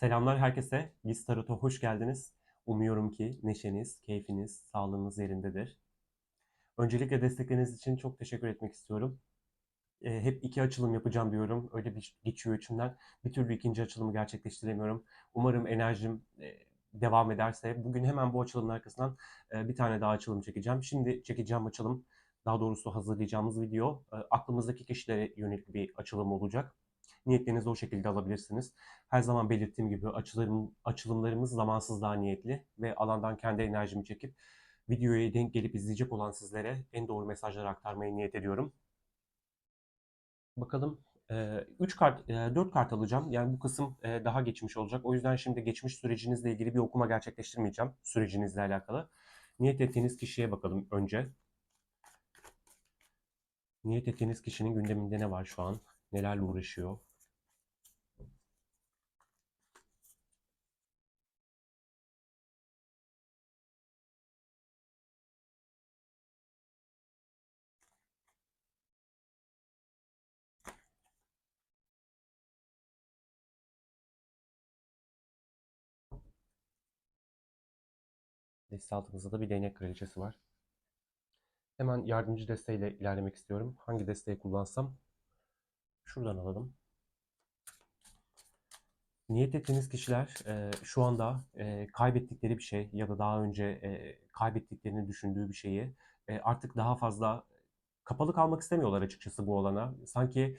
Selamlar herkese. Giz Tarot'a hoş geldiniz. Umuyorum ki neşeniz, keyfiniz, sağlığınız yerindedir. Öncelikle destekleriniz için çok teşekkür etmek istiyorum. Hep iki açılım yapacağım diyorum. Öyle bir geçiyor içimden. Bir türlü ikinci açılımı gerçekleştiremiyorum. Umarım enerjim devam ederse. Bugün hemen bu açılımın arkasından bir tane daha açılım çekeceğim. Şimdi çekeceğim açılım, daha doğrusu hazırlayacağımız video aklımızdaki kişilere yönelik bir açılım olacak. Niyetlerinizi o şekilde alabilirsiniz. Her zaman belirttiğim gibi açılımlarımız zamansızlığa niyetli ve alandan kendi enerjimi çekip videoya denk gelip izleyecek olan sizlere en doğru mesajları aktarmaya niyet ediyorum. Bakalım 3 kart, 4 kart alacağım. Yani bu kısım daha geçmiş olacak. O yüzden şimdi geçmiş sürecinizle ilgili bir okuma gerçekleştirmeyeceğim. Sürecinizle alakalı. Niyet ettiğiniz kişiye bakalım önce. Niyet ettiğiniz kişinin gündeminde ne var şu an? Nelerle uğraşıyor? Deste altımızda da bir değnek kraliçesi var. Hemen yardımcı desteğiyle ilerlemek istiyorum. Hangi desteği kullansam? Şuradan alalım. Niyet ettiğiniz kişiler şu anda kaybettikleri bir şey ya da daha önce kaybettiklerini düşündüğü bir şeyi artık daha fazla kapalı kalmak istemiyorlar açıkçası bu olana. Sanki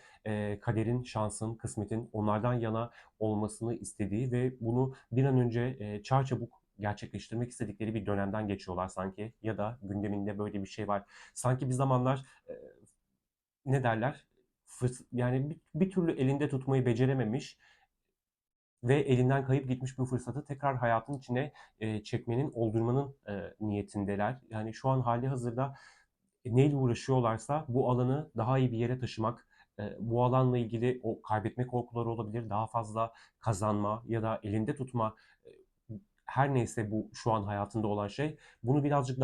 kaderin, şansın, kısmetin onlardan yana olmasını istediği ve bunu bir an önce çarçabuk gerçekleştirmek istedikleri bir dönemden geçiyorlar sanki. Ya da gündeminde böyle bir şey var. Sanki bir zamanlar ne derler? Yani bir türlü elinde tutmayı becerememiş ve elinden kayıp gitmiş bir fırsatı tekrar hayatın içine çekmenin, oldurmanın niyetindeler. Yani şu an hali hazırda neyle uğraşıyorlarsa bu alanı daha iyi bir yere taşımak, bu alanla ilgili o kaybetme korkuları olabilir, daha fazla kazanma ya da elinde tutma, e, her neyse bu şu an hayatında olan şey, bunu birazcık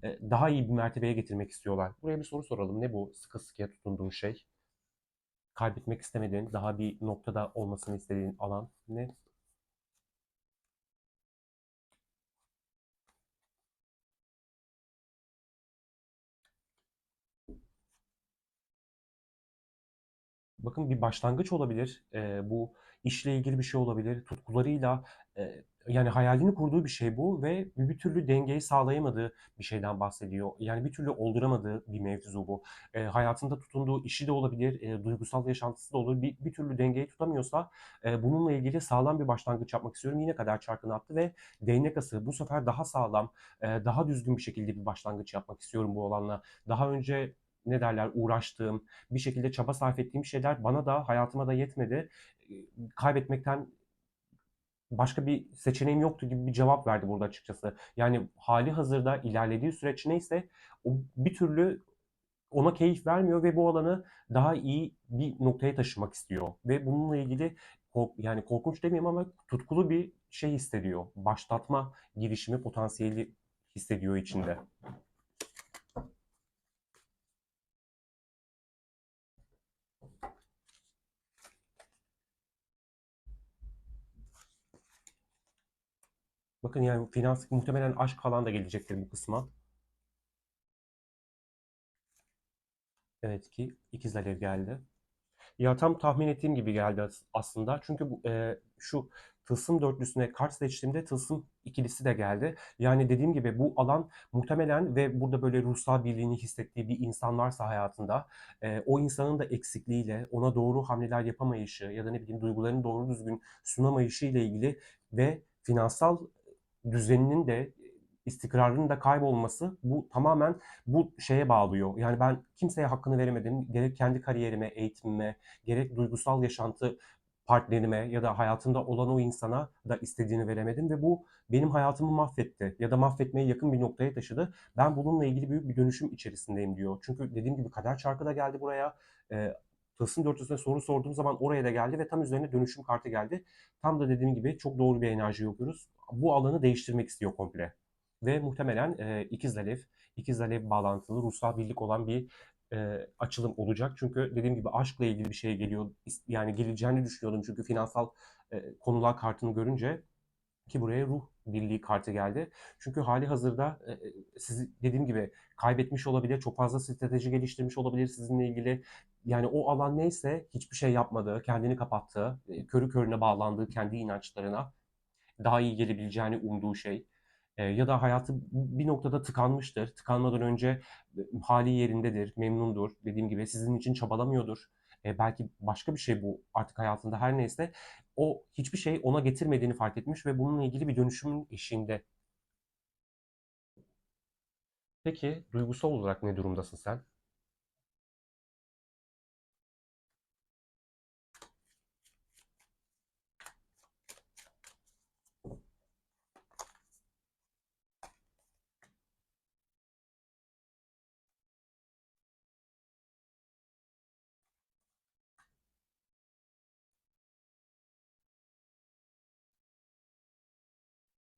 daha iyi bir mertebeye getirmek istiyorlar. Buraya bir soru soralım. Ne bu sıkı sıkıya tutunduğun şey? Kaybetmek istemediğin, daha bir noktada olmasını istediğin alan ne? Bakın bir başlangıç olabilir. Bu işle ilgili bir şey olabilir. Tutkularıyla yani hayalini kurduğu bir şey bu ve bir türlü dengeyi sağlayamadığı bir şeyden bahsediyor. Yani bir türlü olduramadığı bir mevzu bu. Hayatında tutunduğu işi de olabilir, duygusal yaşantısı da olur. Bir türlü dengeyi tutamıyorsa bununla ilgili sağlam bir başlangıç yapmak istiyorum. Yine kadar çarkını attı ve değnek ası bu sefer daha sağlam, daha düzgün bir şekilde bir başlangıç yapmak istiyorum bu olanla. Daha önce ne derler uğraştığım, bir şekilde çaba sarf ettiğim şeyler bana da hayatıma da yetmedi. Kaybetmekten başka bir seçeneğim yoktu gibi bir cevap verdi burada açıkçası. Yani hali hazırda ilerlediği süreç neyse o bir türlü ona keyif vermiyor ve bu alanı daha iyi bir noktaya taşımak istiyor. Ve bununla ilgili yani korkunç demeyeyim ama tutkulu bir şey hissediyor. Başlatma girişimi potansiyeli hissediyor içinde. Bakın yani finans muhtemelen aşk falan da gelecektir bu kısma. Evet ki ikiz alev geldi. Ya tam tahmin ettiğim gibi geldi aslında. Çünkü şu tılsım dörtlüsüne kart seçtiğimde tılsım ikilisi de geldi. Yani dediğim gibi bu alan muhtemelen ve burada böyle ruhsal birliğini hissettiği bir insan varsa hayatında o insanın da eksikliğiyle ona doğru hamleler yapamayışı ya da ne bileyim duygularını doğru düzgün sunamayışı ile ilgili ve finansal düzeninin de istikrarının da kaybolması bu tamamen bu şeye bağlıyor. Yani ben kimseye hakkını veremedim. Gerek kendi kariyerime, eğitimime, gerek duygusal yaşantı partnerime ya da hayatımda olan o insana da istediğini veremedim ve bu benim hayatımı mahvetti ya da mahvetmeye yakın bir noktaya taşıdı. Ben bununla ilgili büyük bir dönüşüm içerisindeyim diyor. Çünkü dediğim gibi kader çarkı da geldi buraya. Tılsım dörtlüsüne soru sorduğum zaman oraya da geldi ve tam üzerine dönüşüm kartı geldi. Tam da dediğim gibi çok doğru bir enerji okuyoruz. Bu alanı değiştirmek istiyor komple. Ve muhtemelen ikiz alev bağlantılı ruhsal birlik olan bir açılım olacak. Çünkü dediğim gibi aşkla ilgili bir şey geliyor. Yani geleceğini düşünüyordum çünkü finansal konular kartını görünce ki buraya ruh birliği kartı geldi. Çünkü hali hazırda siz dediğim gibi kaybetmiş olabilir, çok fazla strateji geliştirmiş olabilir sizinle ilgili. Yani o alan neyse hiçbir şey yapmadığı, kendini kapattığı, körü körüne bağlandığı kendi inançlarına daha iyi gelebileceğini umduğu şey. Ya da hayatı bir noktada tıkanmıştır. Tıkanmadan önce hali yerindedir, memnundur. Dediğim gibi sizin için çabalamıyordur. Belki başka bir şey bu artık hayatında her neyse. O hiçbir şey ona getirmediğini fark etmiş ve bununla ilgili bir dönüşümün eşiğinde. Peki duygusal olarak ne durumdasın sen?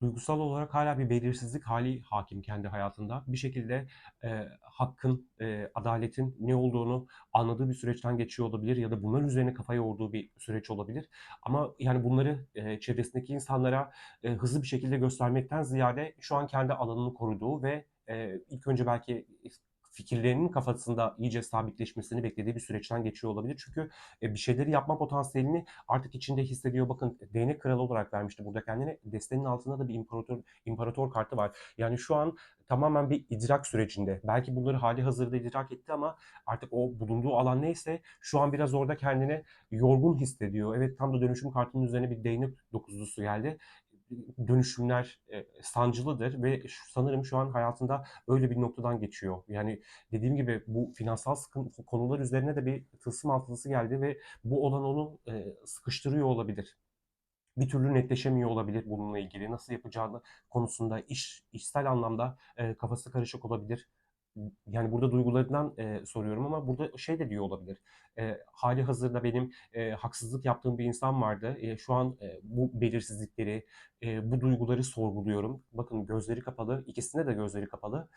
Duygusal olarak hala bir belirsizlik hali hakim kendi hayatında. Bir şekilde hakkın, adaletin ne olduğunu anladığı bir süreçten geçiyor olabilir ya da bunların üzerine kafa yorduğu bir süreç olabilir. Ama yani bunları çevresindeki insanlara hızlı bir şekilde göstermekten ziyade şu an kendi alanını koruduğu ve ilk önce belki fikirlerinin kafasında iyice sabitleşmesini beklediği bir süreçten geçiyor olabilir. Çünkü bir şeyleri yapma potansiyelini artık içinde hissediyor. Bakın değnek kralı olarak vermişti burada kendine. Destenin altında da bir imparator kartı var. Yani şu an tamamen bir idrak sürecinde. Belki bunları hali hazırda idrak etti ama artık o bulunduğu alan neyse şu an biraz orada kendini yorgun hissediyor. Evet, tam da dönüşüm kartının üzerine bir değnek dokuzlusu geldi. Dönüşümler sancılıdır ve sanırım şu an hayatında öyle bir noktadan geçiyor. Yani dediğim gibi bu finansal sıkıntı konular üzerine de bir tılsım altılısı geldi ve bu olan onu sıkıştırıyor olabilir. Bir türlü netleşemiyor olabilir bununla ilgili. Nasıl yapacağını konusunda işsel anlamda kafası karışık olabilir. Yani burada duygularından soruyorum ama burada şey de diyor olabilir. Hali hazırda benim haksızlık yaptığım bir insan vardı. Şu an bu belirsizlikleri, bu duyguları sorguluyorum. Bakın gözleri kapalı, ikisinde de gözleri kapalı.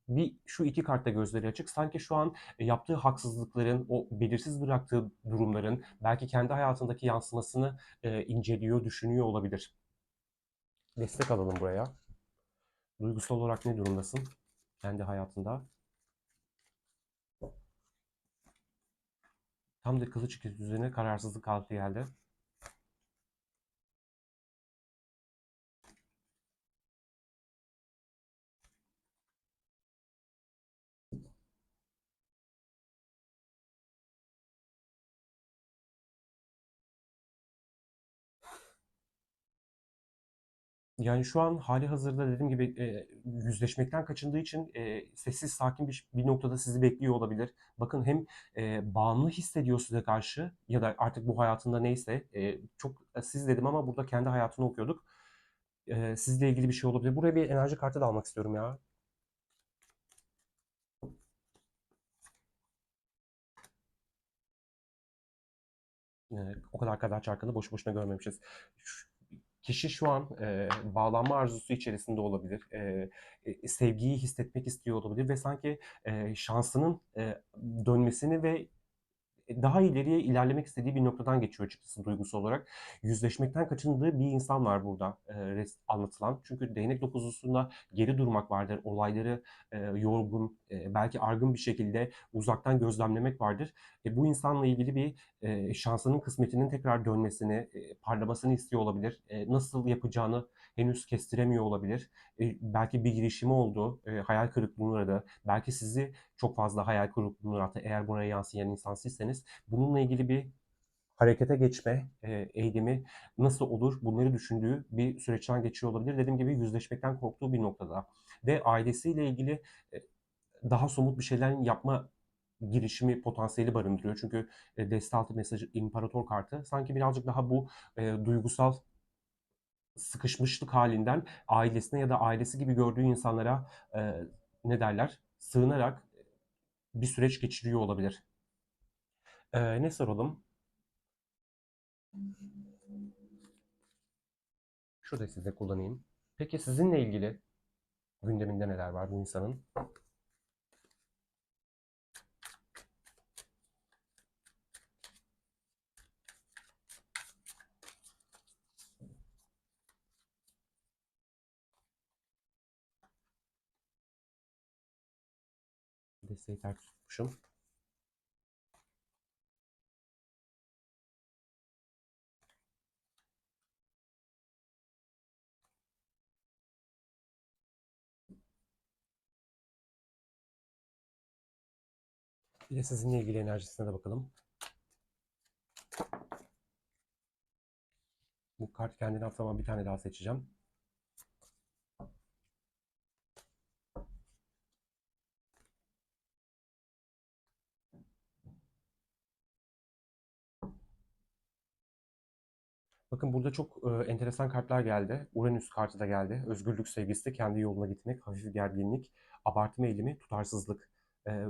Bir şu iki kartta gözleri açık. Sanki şu an yaptığı haksızlıkların, o belirsiz bıraktığı durumların belki kendi hayatındaki yansımasını inceliyor, düşünüyor olabilir. Destek alalım buraya. Duygusal olarak ne durumdasın kendi hayatında? Tam da kılıç ikisi üzerine kararsızlık kartı geldi. Yani şu an hali hazırda dediğim gibi yüzleşmekten kaçındığı için sessiz sakin bir noktada sizi bekliyor olabilir. Bakın hem bağımlı hissediyor size karşı ya da artık bu hayatında neyse çok siz dedim ama burada kendi hayatını okuyorduk. Sizle ilgili bir şey olabilir. Buraya bir enerji kartı da almak istiyorum ya. O kadar kader çarkını boşu boşuna görmemişiz. Kişi şu an bağlanma arzusu içerisinde olabilir. Sevgiyi hissetmek istiyor olabilir ve sanki şansının dönmesini ve daha ileriye ilerlemek istediği bir noktadan geçiyor açıkçası duygusal olarak. Yüzleşmekten kaçındığı bir insan var burada anlatılan. Çünkü değnek dokuzlusunda geri durmak vardır. Olayları yorgun, belki argın bir şekilde uzaktan gözlemlemek vardır. Bu insanla ilgili bir şansının kısmetinin tekrar dönmesini, parlamasını istiyor olabilir. Nasıl yapacağını henüz kestiremiyor olabilir. Belki bir girişimi oldu, hayal kırıklığına uğradı. Belki sizi çok fazla hayal kırıklığına uğrattı. Eğer buraya yansıyan insan sizseniz bununla ilgili bir harekete geçme eğilimi nasıl olur bunları düşündüğü bir süreçten geçiyor olabilir. Dediğim gibi yüzleşmekten korktuğu bir noktada ve ailesiyle ilgili e, daha somut bir şeyler yapma girişimi potansiyeli barındırıyor. Çünkü deste altı mesajı imparator kartı sanki birazcık daha bu duygusal sıkışmışlık halinden ailesine ya da ailesi gibi gördüğü insanlara ne derler sığınarak bir süreç geçiriyor olabilir. Ne soralım? Şurada size kullanayım. Peki sizinle ilgili gündeminde neler var bu insanın? Desteği ters tutmuşum. Bir de sizinle ilgili enerjisine de bakalım. Bu kart kendini atlamam, bir tane daha seçeceğim. Bakın burada çok enteresan kartlar geldi. Uranüs kartı da geldi. Özgürlük sevgisi, kendi yoluna gitmek, hafif gerginlik, abartma eğilimi, tutarsızlık.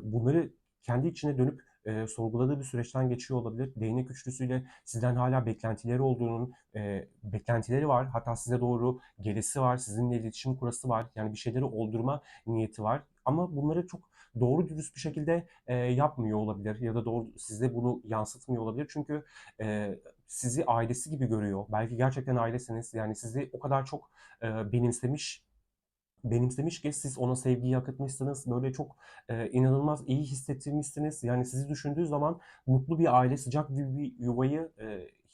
Bunları kendi içine dönüp sorguladığı bir süreçten geçiyor olabilir. Değnek üçlüsüyle sizden hala beklentileri olduğunun, beklentileri var. Hatta size doğru gelisi var, sizinle iletişim kurası var. Yani bir şeyleri oldurma niyeti var. Ama bunları çok doğru dürüst bir şekilde yapmıyor olabilir ya da doğru size bunu yansıtmıyor olabilir. Çünkü sizi ailesi gibi görüyor. Belki gerçekten ailesiniz. Yani sizi o kadar çok benimsemiş ki siz ona sevgiyi akıtmışsınız. Böyle çok inanılmaz iyi hissettirmişsiniz. Yani sizi düşündüğü zaman mutlu bir aile, sıcak bir yuvayı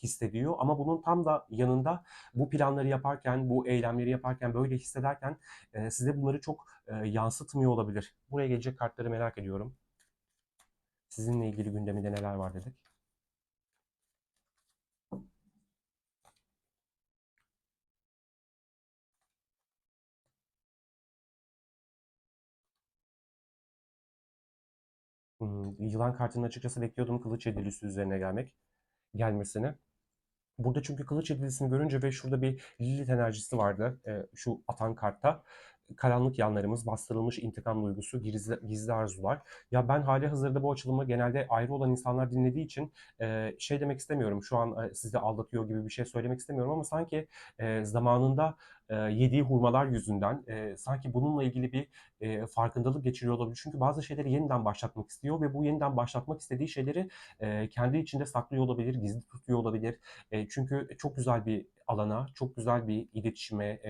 hissediyor. Ama bunun tam da yanında bu planları yaparken, bu eylemleri yaparken, böyle hissederken size bunları çok yansıtmıyor olabilir. Buraya gelecek kartları merak ediyorum. Sizinle ilgili gündeminde neler var dedik. Yılan kartının açıkçası bekliyordum kılıç yedilisi üzerine gelmesini. Burada çünkü kılıç yedilisini görünce ve şurada bir Lilith enerjisi vardı şu atan kartta. Karanlık yanlarımız, bastırılmış intikam duygusu, gizli arzular. Ya ben hali hazırda bu açılımı genelde ayrı olan insanlar dinlediği için şey demek istemiyorum. Şu an sizi aldatıyor gibi bir şey söylemek istemiyorum ama sanki zamanında yediği hurmalar yüzünden sanki bununla ilgili bir farkındalık geçiriyor olabilir. Çünkü bazı şeyleri yeniden başlatmak istiyor ve bu yeniden başlatmak istediği şeyleri kendi içinde saklıyor olabilir, gizli tutuyor olabilir. Çünkü çok güzel bir alana, çok güzel bir iletişime,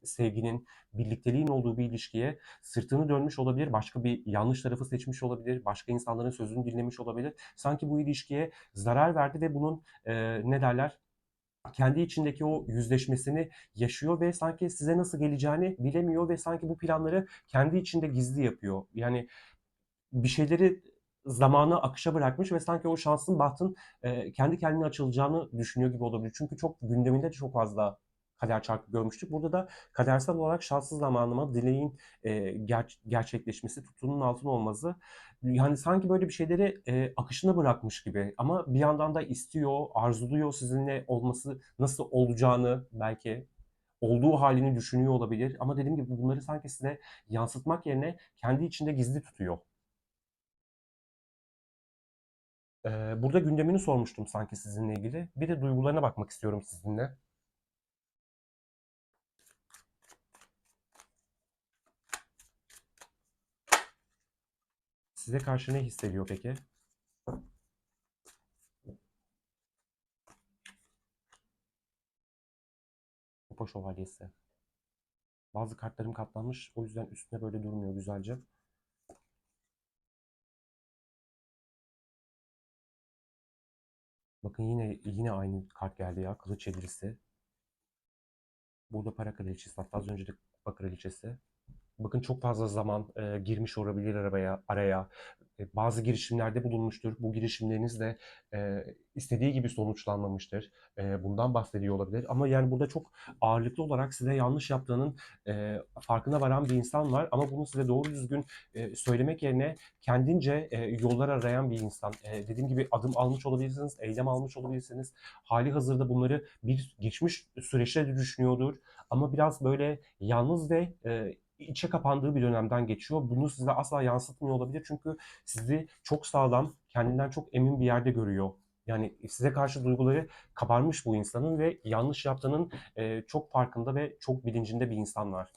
sevginin, birlikteliğin olduğu bir ilişkiye sırtını dönmüş olabilir. Başka bir yanlış tarafı seçmiş olabilir. Başka insanların sözünü dinlemiş olabilir. Sanki bu ilişkiye zarar verdi ve bunun ne derler? Kendi içindeki o yüzleşmesini yaşıyor ve sanki size nasıl geleceğini bilemiyor ve sanki bu planları kendi içinde gizli yapıyor. Yani bir şeyleri zamanı akışa bırakmış ve sanki o şansın, bahtın kendi kendine açılacağını düşünüyor gibi olabilir. Çünkü çok gündeminde de çok fazla kader çarkı görmüştük. Burada da kadersel olarak şanssız zamanıma dileğin gerçekleşmesi, tutunun altın olması. Yani sanki böyle bir şeyleri akışına bırakmış gibi. Ama bir yandan da istiyor, arzuluyor sizinle olması nasıl olacağını belki olduğu halini düşünüyor olabilir. Ama dediğim gibi bunları sanki size yansıtmak yerine kendi içinde gizli tutuyor. Burada gündemini sormuştum sanki sizinle ilgili. Bir de duygularına bakmak istiyorum sizinle. Size karşı ne hissediyor peki? Kupa şövalyesi. Bazı kartlarım katlanmış. O yüzden üstüne böyle durmuyor güzelce. Bakın yine aynı kart geldi ya. Kılıç yedilisi. Burada para kraliçesi. Hatta az önce de kupa kraliçesi. Bakın çok fazla zaman girmiş olabilir araya. Bazı girişimlerde bulunmuştur. Bu girişimleriniz de istediği gibi sonuçlanmamıştır. Bundan bahsediyor olabilir. Ama yani burada çok ağırlıklı olarak size yanlış yaptığının farkına varan bir insan var. Ama bunu size doğru düzgün söylemek yerine kendince yollar arayan bir insan. Dediğim gibi adım almış olabilirsiniz, eylem almış olabilirsiniz. Hali hazırda bunları bir geçmiş süreçte de düşünüyordur. Ama biraz böyle yalnız ve içe kapandığı bir dönemden geçiyor. Bunu size asla yansıtmıyor olabilir çünkü sizi çok sağlam, kendinden çok emin bir yerde görüyor. Yani size karşı duyguları kabarmış bu insanın ve yanlış yaptığının çok farkında ve çok bilincinde bir insan var.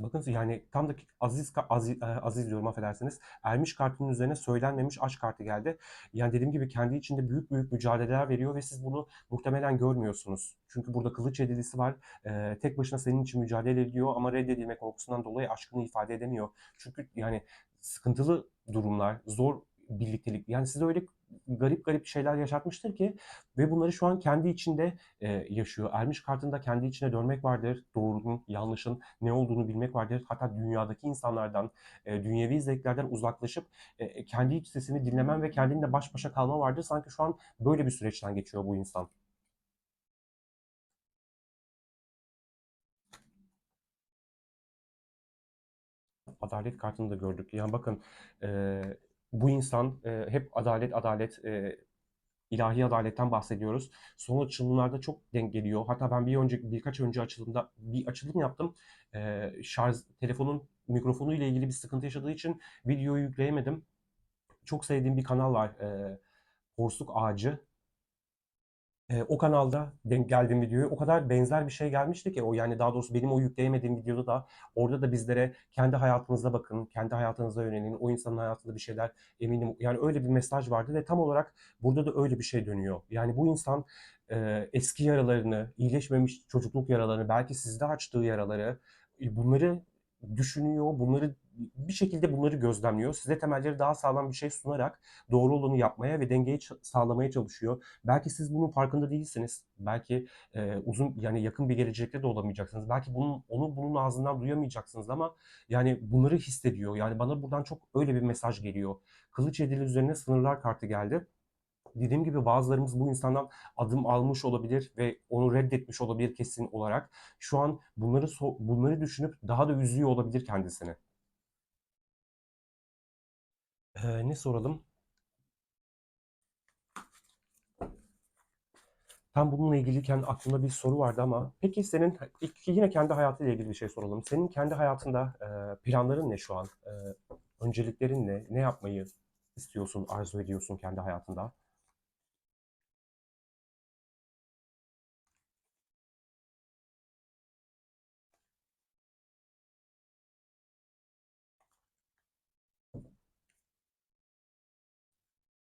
Bakın yani tam da Aziz diyorum, affedersiniz. Ermiş kartının üzerine söylenmemiş aşk kartı geldi. Yani dediğim gibi kendi içinde büyük büyük mücadeleler veriyor ve siz bunu muhtemelen görmüyorsunuz. Çünkü burada kılıç yedilisi var. Tek başına senin için mücadele ediyor ama reddedilme korkusundan dolayı aşkını ifade edemiyor. Çünkü yani sıkıntılı durumlar, zor birliktelik. Yani size öyle garip garip şeyler yaşatmıştır ki ve bunları şu an kendi içinde yaşıyor. Ermiş kartında kendi içine dönmek vardır. Doğrunun, yanlışın ne olduğunu bilmek vardır. Hatta dünyadaki insanlardan, dünyevi zevklerden uzaklaşıp kendi iç sesini dinlemen ve kendinle baş başa kalma vardır. Sanki şu an böyle bir süreçten geçiyor bu insan. Adalet kartını da gördük. Yani bakın e, bu insan hep adalet, adalet, ilahi adaletten bahsediyoruz. Son açılımlarda çok denk geliyor. Hatta ben birkaç önce açılımda bir açılım yaptım. Telefonun mikrofonu ile ilgili bir sıkıntı yaşadığı için videoyu yükleyemedim. Çok sevdiğim bir kanal var. Porsuk Ağacı. O kanalda denk geldiğim videoya o kadar benzer bir şey gelmişti ki o, yani daha doğrusu benim o yükleyemediğim videoda da orada da bizlere kendi hayatınıza bakın, kendi hayatınıza yönelin, o insanın hayatında bir şeyler eminim, yani öyle bir mesaj vardı ve tam olarak burada da öyle bir şey dönüyor. Yani bu insan eski yaralarını, iyileşmemiş çocukluk yaralarını, belki sizde açtığı yaraları, bunları düşünüyor, bunları bir şekilde bunları gözlemliyor. Size temelleri daha sağlam bir şey sunarak doğru olanı yapmaya ve dengeyi sağlamaya çalışıyor. Belki siz bunun farkında değilsiniz. Belki uzun, yani yakın bir gelecekte de olamayacaksınız. Belki bunun ağzından duyamayacaksınız ama yani bunları hissediyor. Yani bana buradan çok öyle bir mesaj geliyor. Kılıç Yedili üzerine sınırlar kartı geldi. Dediğim gibi bazılarımız bu insandan adım almış olabilir ve onu reddetmiş olabilir kesin olarak. Şu an bunları düşünüp daha da üzüyor olabilir kendisini. Ne soralım? Tam bununla ilgiliyken aklımda bir soru vardı ama peki senin yine kendi hayatıyla ilgili bir şey soralım. Senin kendi hayatında planların ne şu an? Önceliklerin ne? Ne yapmayı istiyorsun, arzu ediyorsun kendi hayatında?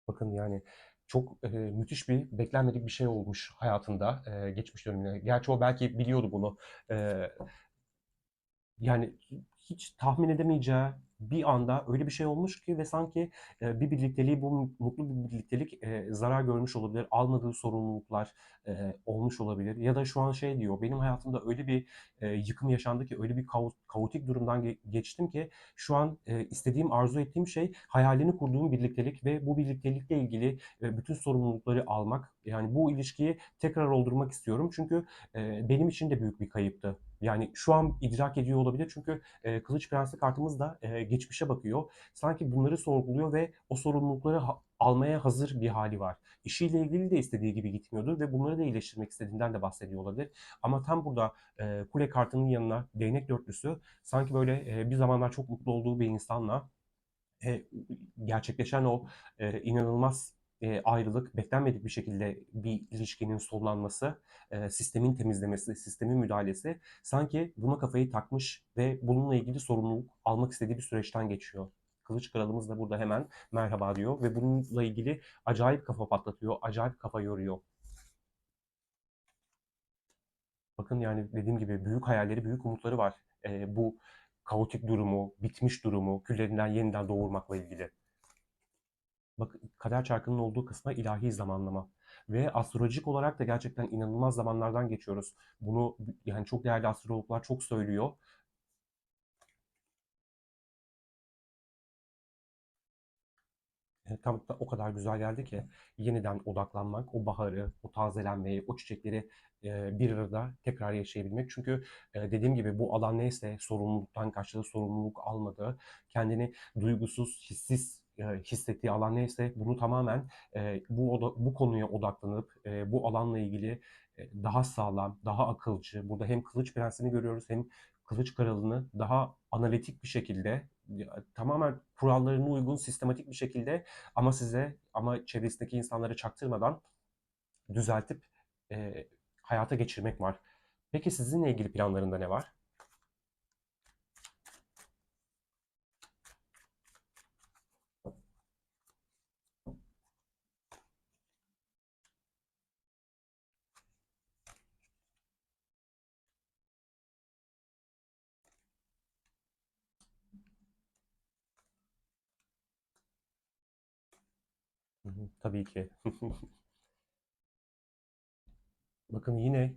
Bakın yani çok müthiş bir beklenmedik bir şey olmuş hayatında geçmiş dönemine. Gerçi o belki biliyordu bunu. E, Yani hiç tahmin edemeyeceği bir anda öyle bir şey olmuş ki ve sanki bir birlikteliği, bu mutlu bir birliktelik zarar görmüş olabilir. Almadığı sorumluluklar olmuş olabilir. Ya da şu an şey diyor, benim hayatımda öyle bir yıkım yaşandı ki, öyle bir kaotik durumdan geçtim ki şu an istediğim, arzu ettiğim şey hayalini kurduğum birliktelik ve bu birliktelikle ilgili bütün sorumlulukları almak. Yani bu ilişkiyi tekrar oldurmak istiyorum. Çünkü benim için de büyük bir kayıptı. Yani şu an idrak ediyor olabilir çünkü Kılıç Prensi kartımız da geçmişe bakıyor. Sanki bunları sorguluyor ve o sorumlulukları almaya hazır bir hali var. İşiyle ilgili de istediği gibi gitmiyordur ve bunları da iyileştirmek istediğinden de bahsediyor olabilir. Ama tam burada kule kartının yanına değnek dörtlüsü, sanki böyle bir zamanlar çok mutlu olduğu bir insanla e, gerçekleşen o inanılmaz ayrılık, beklenmedik bir şekilde bir ilişkinin sonlanması, sistemin temizlemesi, sistemin müdahalesi, sanki buna kafayı takmış ve bununla ilgili sorumluluk almak istediği bir süreçten geçiyor. Kılıç Kralımız da burada hemen merhaba diyor ve bununla ilgili acayip kafa patlatıyor, acayip kafa yoruyor. Bakın yani dediğim gibi büyük hayalleri, büyük umutları var. Bu kaotik durumu, bitmiş durumu, küllerinden yeniden doğurmakla ilgili. Bak, kader çarkının olduğu kısma ilahi zamanlama. Ve astrolojik olarak da gerçekten inanılmaz zamanlardan geçiyoruz. Bunu yani çok değerli astrologlar çok söylüyor. Tam da o kadar güzel geldi ki yeniden odaklanmak, o baharı, o tazelenmeyi, o çiçekleri bir arada tekrar yaşayabilmek. Çünkü dediğim gibi bu alan neyse, sorumluluktan kaçtığı, sorumluluk almadığı, kendini duygusuz, hissiz hissettiği alan neyse, bunu tamamen bu konuya odaklanıp bu alanla ilgili daha sağlam, daha akılcı. Burada hem Kılıç Prensi'ni görüyoruz hem Kılıç Kralı'nı daha analitik bir şekilde, tamamen kurallarına uygun, sistematik bir şekilde ama çevresindeki insanlara çaktırmadan düzeltip hayata geçirmek var. Peki sizinle ilgili planlarında ne var? Hı hı, tabii ki. Bakın yine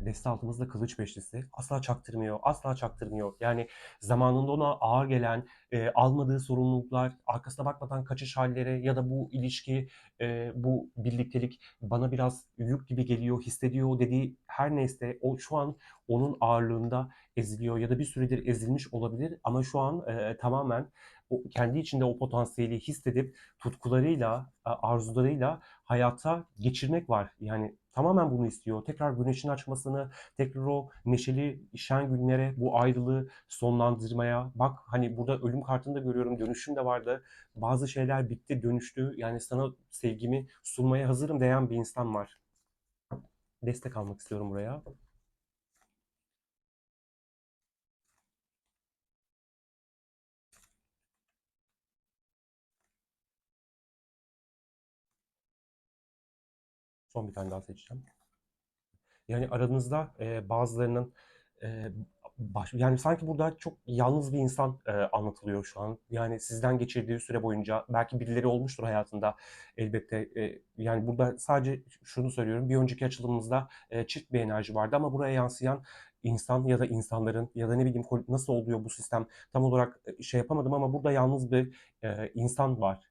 deste altımızda kılıç beşlisi. Asla çaktırmıyor, asla çaktırmıyor. Yani zamanında ona ağır gelen, almadığı sorumluluklar, arkasına bakmadan kaçış halleri ya da bu ilişki, bu birliktelik bana biraz yük gibi geliyor, hissediyor dediği her neyse o şu an onun ağırlığında eziliyor ya da bir süredir ezilmiş olabilir ama şu an tamamen o kendi içinde o potansiyeli hissedip tutkularıyla, arzularıyla hayata geçirmek var. Yani tamamen bunu istiyor. Tekrar güneşin açmasını, tekrar o neşeli şen günlere, bu ayrılığı sonlandırmaya. Bak hani burada ölüm kartını da görüyorum, dönüşüm de vardı. Bazı şeyler bitti, dönüştü. Yani sana sevgimi sunmaya hazırım diyen bir insan var. Destek almak istiyorum buraya. Son bir tane daha seçeceğim. Yani aranızda bazılarının e, yani sanki burada çok yalnız bir insan anlatılıyor şu an. Yani sizden geçirdiği süre boyunca belki birileri olmuştur hayatında elbette. Yani burada sadece şunu söylüyorum. Bir önceki açılımımızda çift bir enerji vardı ama buraya yansıyan insan ya da insanların ya da ne bileyim nasıl oluyor bu sistem tam olarak şey yapamadım ama burada yalnız bir insan var.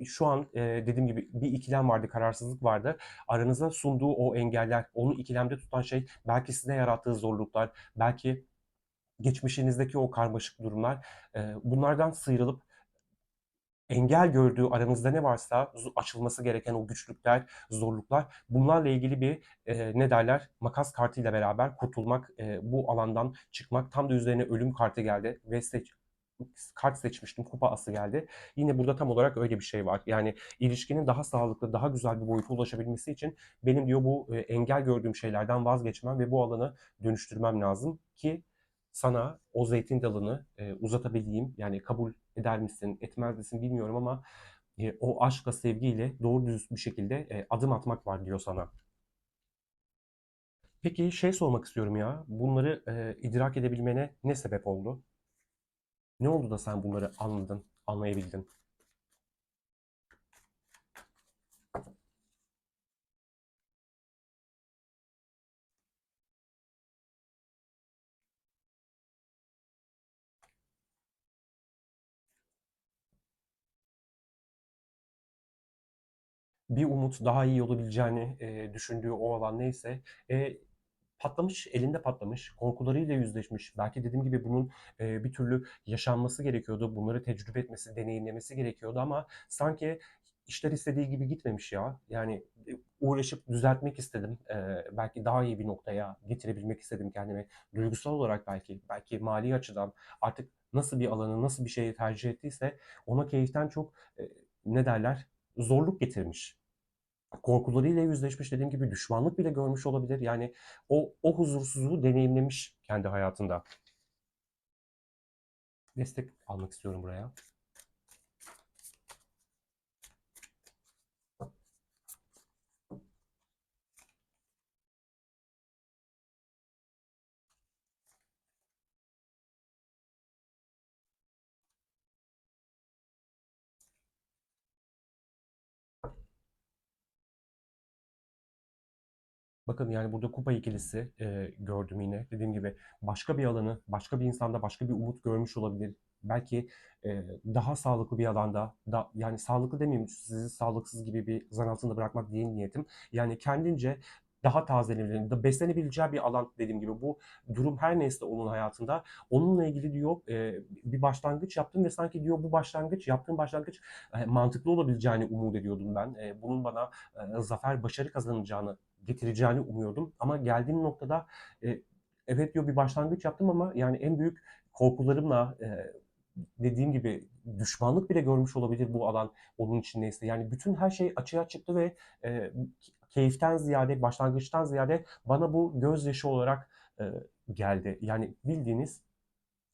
Şu an dediğim gibi bir ikilem vardı, kararsızlık vardı. Aranıza sunduğu o engeller, onu ikilemde tutan şey belki size yarattığı zorluklar, belki geçmişinizdeki o karmaşık durumlar. Bunlardan sıyrılıp engel gördüğü aranızda ne varsa açılması gereken o güçlükler, zorluklar bunlarla ilgili bir ne derler makas kartıyla beraber kurtulmak, bu alandan çıkmak. Tam da üzerine ölüm kartı geldi ve kart seçmiştim. Kupa ası geldi. Yine burada tam olarak öyle bir şey var. Yani ilişkinin daha sağlıklı, daha güzel bir boyuta ulaşabilmesi için benim diyor bu engel gördüğüm şeylerden vazgeçmem ve bu alanı dönüştürmem lazım ki sana o zeytin dalını uzatabileyim. Yani kabul eder misin, etmez misin bilmiyorum ama o aşkla, sevgiyle doğru düz bir şekilde adım atmak var diyor sana. Peki şey sormak istiyorum ya. Bunları idrak edebilmene ne sebep oldu? Ne oldu da sen bunları anladın, anlayabildin? Bir umut daha iyi olabileceğini düşündüğü o alan neyse e, patlamış, elinde patlamış, korkularıyla yüzleşmiş. Belki dediğim gibi bunun bir türlü yaşanması gerekiyordu. Bunları tecrübe etmesi, deneyimlemesi gerekiyordu ama sanki işler istediği gibi gitmemiş ya. Yani uğraşıp düzeltmek istedim. Belki daha iyi bir noktaya getirebilmek istedim kendimi. Duygusal olarak belki mali açıdan artık nasıl bir alanı, nasıl bir şeyi tercih ettiyse ona keyiften çok ne derler zorluk getirmiş. Korkularıyla yüzleşmiş, dediğim gibi düşmanlık bile görmüş olabilir. Yani o huzursuzluğu deneyimlemiş kendi hayatında. Destek almak istiyorum buraya. Bakın yani burada kupa ikilisi gördüm yine. Dediğim gibi başka bir alanı, başka bir insanda başka bir umut görmüş olabilir. Belki daha sağlıklı bir alanda, yani sağlıklı demeyeyim, sizi sağlıksız gibi bir zan altında bırakmak değil niyetim. Yani kendince daha tazelenebilir, beslenebileceği bir alan dediğim gibi. Bu durum her neyse onun hayatında. Onunla ilgili diyor bir başlangıç yaptım ve sanki diyor bu başlangıç, yaptığım başlangıç mantıklı olabileceğini umut ediyordum ben. Bunun bana zafer, başarı kazanacağını getireceğini umuyordum. Ama geldiğim noktada evet diyor bir başlangıç yaptım ama yani en büyük korkularımla dediğim gibi düşmanlık bile görmüş olabilir bu alan onun için neyse. Yani bütün her şey açığa çıktı ve e, keyiften ziyade, başlangıçtan ziyade bana bu gözyaşı olarak e, geldi. Yani bildiğiniz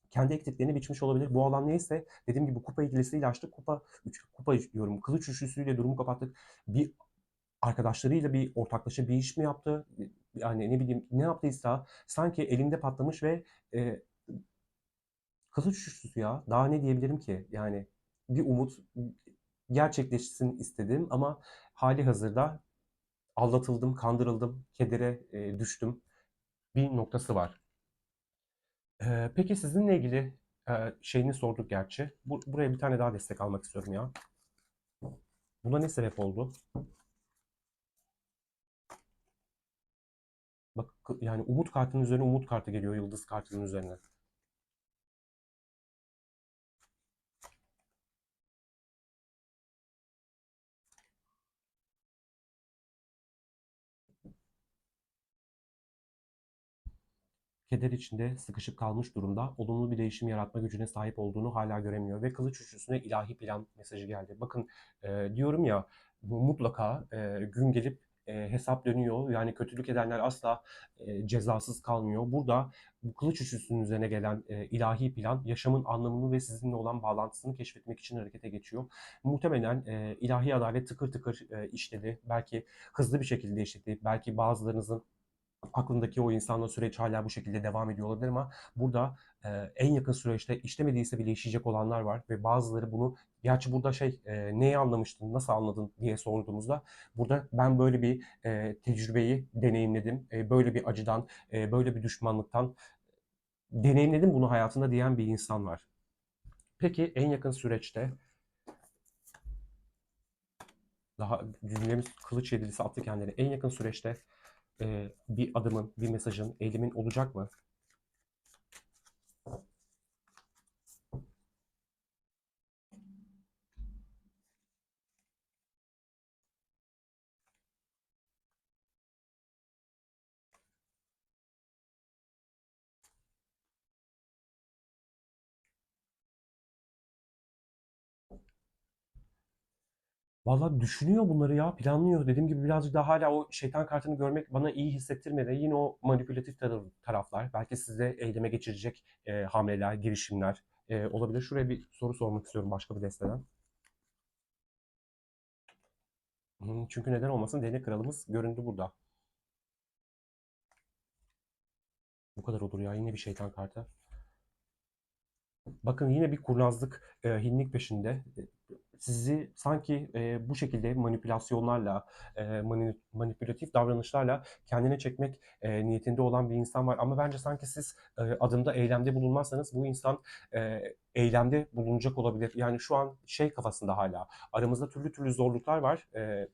kendi ektiklerini biçmiş olabilir. Bu alan neyse dediğim gibi kupa ikilisiyle açtık. Kupa diyorum. Kılıç üçlüsüyle durumu kapattık. Bir arkadaşlarıyla bir ortaklaşa bir iş mi yaptı? Yani ne bileyim ne yaptıysa sanki elinde patlamış ve e, kılıç üçlüsü ya. Daha ne diyebilirim ki? Yani bir umut. gerçekleşsin istedim ama hali hazırda aldatıldım, kandırıldım, kedere düştüm bir noktası var. Peki sizinle ilgili şeyini sorduk gerçi. Buraya bir tane daha destek almak istiyorum ya. Buna ne sebep oldu? Bak yani umut kartının üzerine umut kartı geliyor yıldız kartının üzerine. Keder içinde sıkışıp kalmış durumda, olumlu bir değişim yaratma gücüne sahip olduğunu hala göremiyor ve kılıç üçlüsüne ilahi plan mesajı geldi. Bakın diyorum ya bu mutlaka gün gelip hesap dönüyor. Yani kötülük edenler asla cezasız kalmıyor. Burada bu kılıç üçlüsünün üzerine gelen ilahi plan yaşamın anlamını ve sizinle olan bağlantısını keşfetmek için harekete geçiyor. Muhtemelen ilahi adalet tıkır tıkır işledi. Belki hızlı bir şekilde işledi. Belki bazılarınızın aklındaki o insanla süreç hala bu şekilde devam ediyor olabilir ama burada en yakın süreçte işlemediyse bile işleyecek olanlar var ve bazıları bunu gerçi burada neyi anlamıştın, nasıl anladın diye sorduğumuzda burada ben böyle bir tecrübeyi deneyimledim, böyle bir acıdan, böyle bir düşmanlıktan deneyimledim bunu hayatında diyen bir insan var. Peki en yakın süreçte daha cümlemiz kılıç yedilisi attı kendini. En yakın süreçte bir adımın, bir mesajın, eylemin olacak mı? Valla düşünüyor bunları ya, planlıyor. Dediğim gibi birazcık daha hala o şeytan kartını görmek bana iyi hissettirmedi. Yine o manipülatif taraflar, belki size eyleme geçirecek hamleler, girişimler olabilir. Şuraya bir soru sormak istiyorum başka bir desteden. Çünkü neden olmasın, değnek kralımız göründü burada. Bu kadar olur ya, yine bir şeytan kartı. Bakın yine bir kurnazlık, hinlik peşinde. Sizi sanki bu şekilde manipülasyonlarla, manipülatif davranışlarla kendine çekmek niyetinde olan bir insan var. Ama bence sanki siz adımda, eylemde bulunmazsanız bu insan eylemde bulunacak olabilir. Yani şu an şey kafasında hala, aramızda türlü türlü zorluklar var.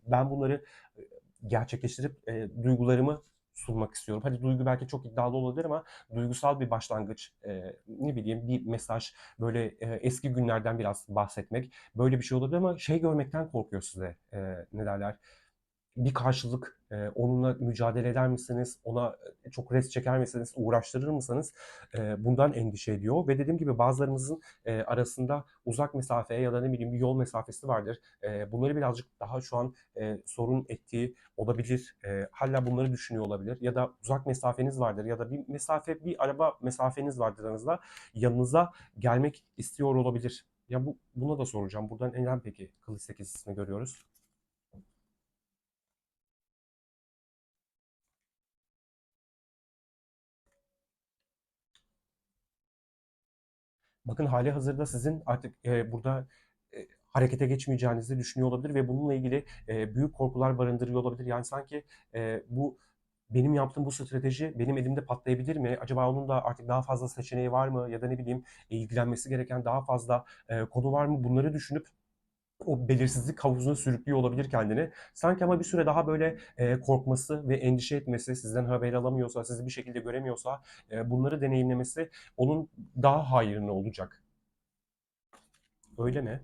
Ben bunları e, gerçekleştirip duygularımı sunmak istiyorum. Hadi duygu belki çok iddialı olabilir ama duygusal bir başlangıç, ne bileyim bir mesaj, böyle eski günlerden biraz bahsetmek, böyle bir şey olabilir ama şey görmekten korkuyor size, ne derler, bir karşılık, onunla mücadele eder misiniz? Ona çok res çeker misiniz? Uğraştırır mısınız? Bundan endişe ediyor ve dediğim gibi bazılarımızın arasında uzak mesafeye ya da ne bileyim bir yol mesafesi vardır. Bunları birazcık daha şu an sorun ettiği olabilir. Hala bunları düşünüyor olabilir. Ya da uzak mesafeniz vardır ya da bir mesafe, bir araba mesafeniz vardır aranızda. Yanınıza gelmek istiyor olabilir. Ya buna da soracağım. Buradan neden peki kılıç sekizisini görüyoruz? Bakın hali hazırda sizin artık burada harekete geçmeyeceğinizi düşünüyor olabilir ve bununla ilgili büyük korkular barındırıyor olabilir. Yani sanki bu benim yaptığım bu strateji benim elimde patlayabilir mi? Acaba onun da artık daha fazla seçeneği var mı? Ya da ne bileyim ilgilenmesi gereken daha fazla konu var mı? Bunları düşünüp o belirsizlik havuzuna sürüklüyor olabilir kendini. Sanki ama bir süre daha böyle korkması ve endişe etmesi, sizden haber alamıyorsa, sizi bir şekilde göremiyorsa bunları deneyimlemesi onun daha hayrına olacak. Öyle mi?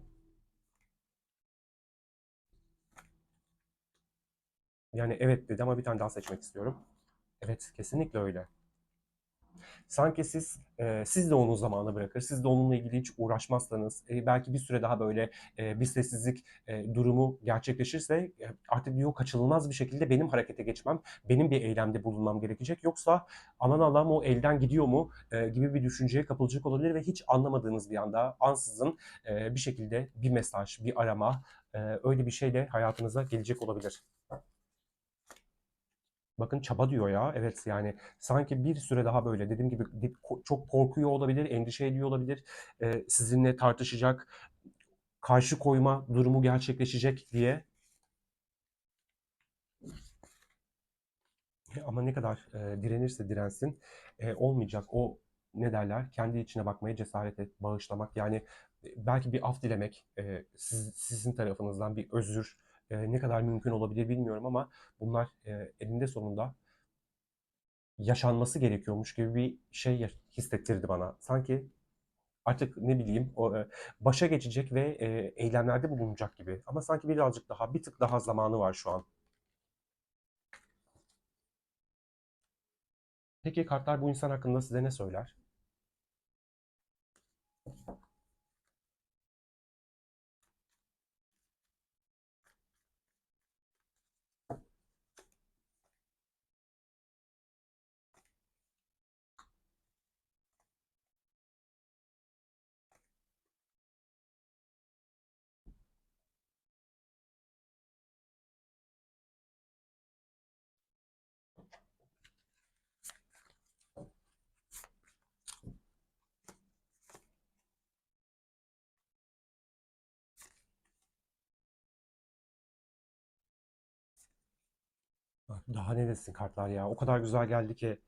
Yani evet dedi ama bir tane daha seçmek istiyorum. Evet, kesinlikle öyle. Sanki siz de onun zamanı bırakır, siz de onunla ilgili hiç uğraşmazsanız, belki bir süre daha böyle bir sessizlik durumu gerçekleşirse artık diyor kaçınılmaz bir şekilde benim harekete geçmem, benim bir eylemde bulunmam gerekecek. Yoksa aman Allah'ım o elden gidiyor mu gibi bir düşünceye kapılacak olabilir ve hiç anlamadığınız bir anda ansızın bir şekilde bir mesaj, bir arama öyle bir şeyle hayatınıza gelecek olabilir. Bakın çaba diyor ya. Evet yani sanki bir süre daha böyle dediğim gibi çok korkuyor olabilir, endişe ediyor olabilir. Sizinle tartışacak. karşı koyma durumu gerçekleşecek diye. Ama ne kadar direnirse dirensin olmayacak. O ne derler? Kendi içine bakmaya cesaret et, bağışlamak. Yani belki bir af dilemek, sizin tarafınızdan bir özür ne kadar mümkün olabilir bilmiyorum ama bunlar eninde sonunda yaşanması gerekiyormuş gibi bir şey hissettirdi bana. Sanki artık ne bileyim o başa geçecek ve eylemlerde bulunacak gibi. Ama sanki birazcık daha, bir tık daha zamanı var şu an. Peki kartlar bu insan hakkında size ne söyler? Daha ne desin kartlar ya? O kadar güzel geldi ki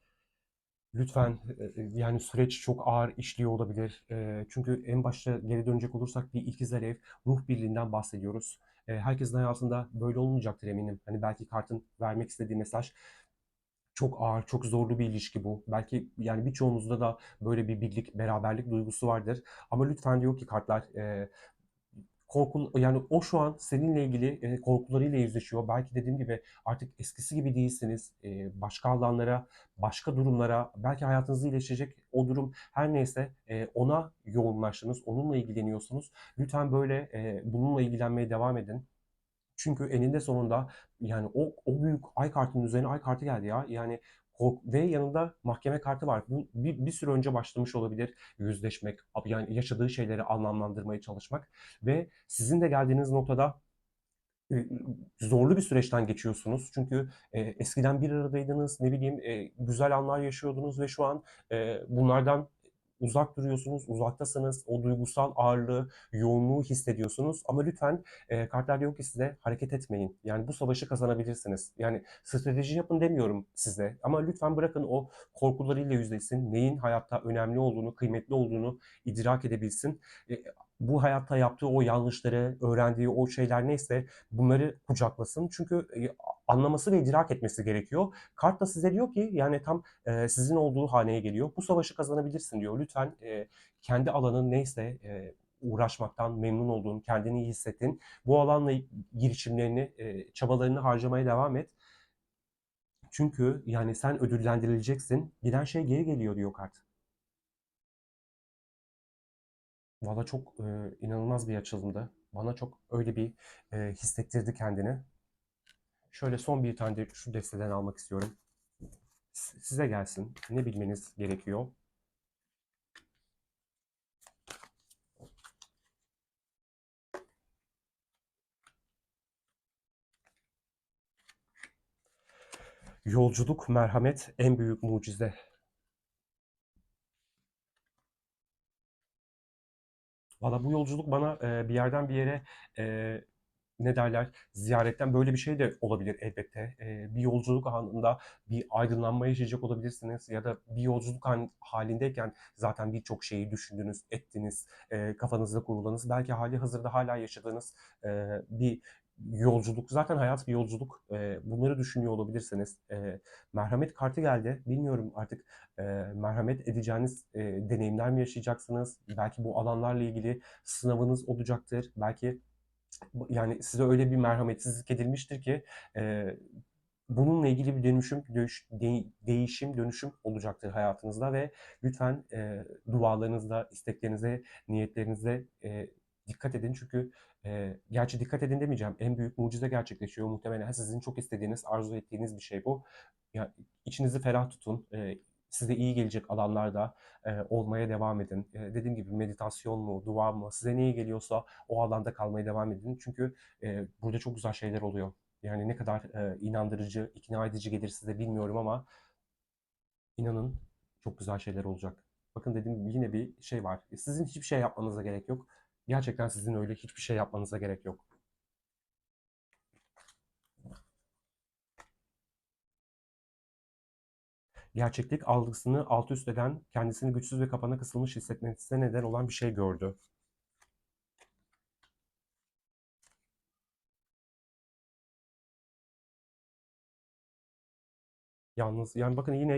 lütfen yani süreç çok ağır işliyor olabilir. Çünkü en başta geri dönecek olursak bir ikizler ev ruh birliğinden bahsediyoruz. Herkesin hayatında böyle olmayacaktır eminim. Hani belki kartın vermek istediği mesaj çok ağır, çok zorlu bir ilişki bu. Belki yani birçoğunuzda da böyle bir birlik, beraberlik duygusu vardır. Ama lütfen diyor ki kartlar, korkun yani o şu an seninle ilgili korkularıyla yüzleşiyor. Belki dediğim gibi artık eskisi gibi değilsiniz. Başka alanlara, başka durumlara, belki hayatınızı iyileşecek o durum her neyse ona yoğunlaştınız, onunla ilgileniyorsunuz. Lütfen böyle bununla ilgilenmeye devam edin. Çünkü eninde sonunda yani o büyük ay kartının üzerine ay kartı geldi ya. Yani ve yanında mahkeme kartı var. Bu bir süre önce başlamış olabilir yüzleşmek, yani yaşadığı şeyleri anlamlandırmaya çalışmak ve sizin de geldiğiniz noktada zorlu bir süreçten geçiyorsunuz. Çünkü eskiden bir aradaydınız, ne bileyim güzel anlar yaşıyordunuz ve şu an bunlardan uzak duruyorsunuz, uzaktasınız. O duygusal ağırlığı, yoğunluğu hissediyorsunuz. Ama lütfen kartlar diyor ki size hareket etmeyin. Yani bu savaşı kazanabilirsiniz. Yani strateji yapın demiyorum size. Ama lütfen bırakın o korkularıyla yüzleşsin. Neyin hayatta önemli olduğunu, kıymetli olduğunu idrak edebilsin. E, Bu hayatta yaptığı o yanlışları, öğrendiği o şeyler neyse bunları kucaklasın. Çünkü anlaması ve idrak etmesi gerekiyor. Kart da size diyor ki yani tam sizin olduğu haneye geliyor. Bu savaşı kazanabilirsin diyor. Lütfen kendi alanın neyse uğraşmaktan memnun olduğun, kendini iyi hissettin. Bu alanla girişimlerini, çabalarını harcamaya devam et. Çünkü yani sen ödüllendirileceksin. Giden şey geri geliyor diyor kart. Valla çok inanılmaz bir açılımdı. Bana çok öyle bir hissettirdi kendini. Şöyle son bir tane de şu desteden almak istiyorum. Size gelsin. Ne bilmeniz gerekiyor? Yolculuk, merhamet, en büyük mucize. Valla bu yolculuk bana bir yerden bir yere e, ne derler ziyaretten böyle bir şey de olabilir elbette. Bir yolculuk anında bir aydınlanma yaşayacak olabilirsiniz ya da bir yolculuk halindeyken zaten birçok şeyi düşündünüz, ettiniz, kafanızda kurulanız, belki hali hazırda hala yaşadığınız bir yolculuk. Zaten hayat bir yolculuk. Bunları düşünüyor olabilirsiniz. Merhamet kartı geldi. Bilmiyorum artık merhamet edeceğiniz deneyimler mi yaşayacaksınız? Belki bu alanlarla ilgili sınavınız olacaktır. Belki yani size öyle bir merhametsizlik edilmiştir ki e, bununla ilgili bir değişim, dönüşüm olacaktır hayatınızda ve lütfen dualarınızda, isteklerinize, niyetlerinize dikkat edin. Çünkü gerçi dikkat edin demeyeceğim. En büyük mucize gerçekleşiyor. Muhtemelen sizin çok istediğiniz, arzu ettiğiniz bir şey bu. Ya, içinizi ferah tutun. Size iyi gelecek alanlarda olmaya devam edin. Dediğim gibi meditasyon mu, dua mı, size ne iyi geliyorsa o alanda kalmaya devam edin. Çünkü burada çok güzel şeyler oluyor. Yani ne kadar inandırıcı, ikna edici gelir size bilmiyorum ama inanın çok güzel şeyler olacak. Bakın dediğim gibi yine bir şey var. Sizin hiçbir şey yapmanıza gerek yok. Gerçekten sizin öyle hiçbir şey yapmanıza gerek yok. Gerçeklik algısını alt üst eden, kendisini güçsüz ve kapana kısılmış hissetmesine neden olan bir şey gördü. Yalnız, yani bakın yine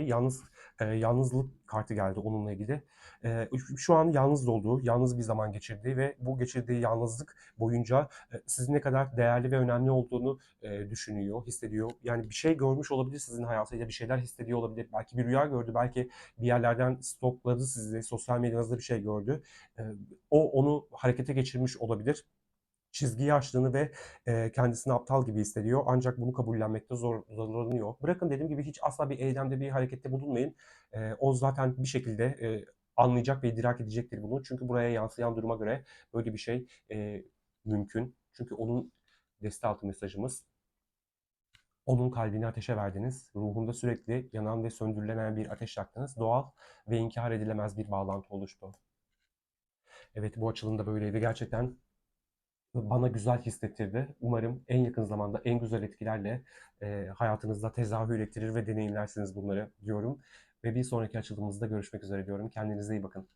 yalnızlık kartı geldi onunla ilgili. Şu an yalnız olduğu, yalnız bir zaman geçirdiği ve bu geçirdiği yalnızlık boyunca sizin ne kadar değerli ve önemli olduğunu düşünüyor, hissediyor. Yani bir şey görmüş olabilir sizin hayatıyla, bir şeyler hissediyor olabilir. Belki bir rüya gördü, belki bir yerlerden stokladı sizi, sosyal medyanızda bir şey gördü. E, O onu harekete geçirmiş olabilir. Çizgiyi aştığını ve kendisini aptal gibi hissediyor. Ancak bunu kabullenmekte zorlanıyor. Bırakın dediğim gibi hiç asla bir eylemde, bir harekette bulunmayın. O zaten bir şekilde anlayacak ve idrak edecektir bunu. Çünkü buraya yansıyan duruma göre böyle bir şey mümkün. Çünkü onun deste altı mesajımız. Onun kalbini ateşe verdiniz. Ruhunda sürekli yanan ve söndürülemeyen bir ateş yaktınız. Doğal ve inkar edilemez bir bağlantı oluştu. Evet, bu açılım da böyleydi. Gerçekten bana güzel hissettirdi. Umarım en yakın zamanda en güzel etkilerle hayatınızda tezahür ettirir ve deneyimlersiniz bunları diyorum. Ve bir sonraki açılımımızda görüşmek üzere diyorum. Kendinize iyi bakın.